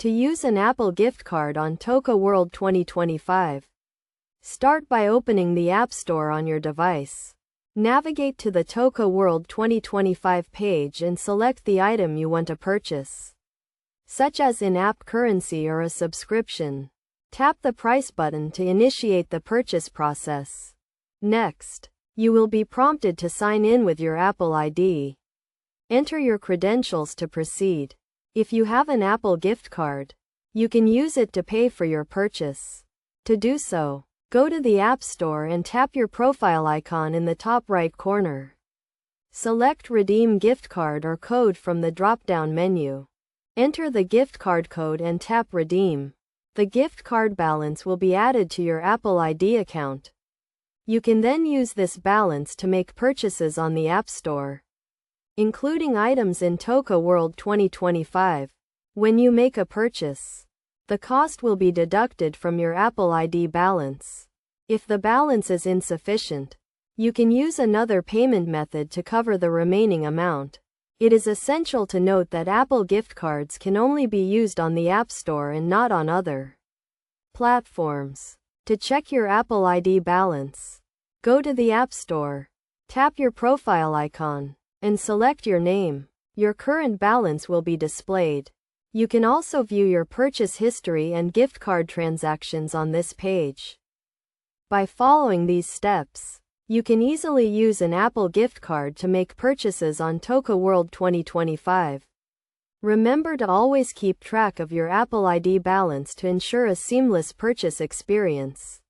To use an Apple gift card on Toca World 2025. Start by opening the App Store on your device. Navigate to the Toca World 2025 page and select the item you want to purchase, such as in-app currency or a subscription. Tap the price button to initiate the purchase process. Next, you will be prompted to sign in with your Apple ID. Enter your credentials to proceed. If you have an Apple gift card, you can use it to pay for your purchase. To do so, go to the App Store and tap your profile icon in the top right corner. Select Redeem Gift Card or Code from the drop-down menu. Enter the gift card code and tap Redeem. The gift card balance will be added to your Apple ID account. You can then use this balance to make purchases on the App Store, including items in Toca World 2025. When you make a purchase, the cost will be deducted from your Apple ID balance. If the balance is insufficient, you can use another payment method to cover the remaining amount. It is essential to note that Apple gift cards can only be used on the App Store and not on other platforms. To check your Apple ID balance, go to the App Store, tap your profile icon, and select your name. Your current balance will be displayed. You can also view your purchase history and gift card transactions on this page. By following these steps, you can easily use an Apple gift card to make purchases on Toca World 2025. Remember to always keep track of your Apple ID balance to ensure a seamless purchase experience.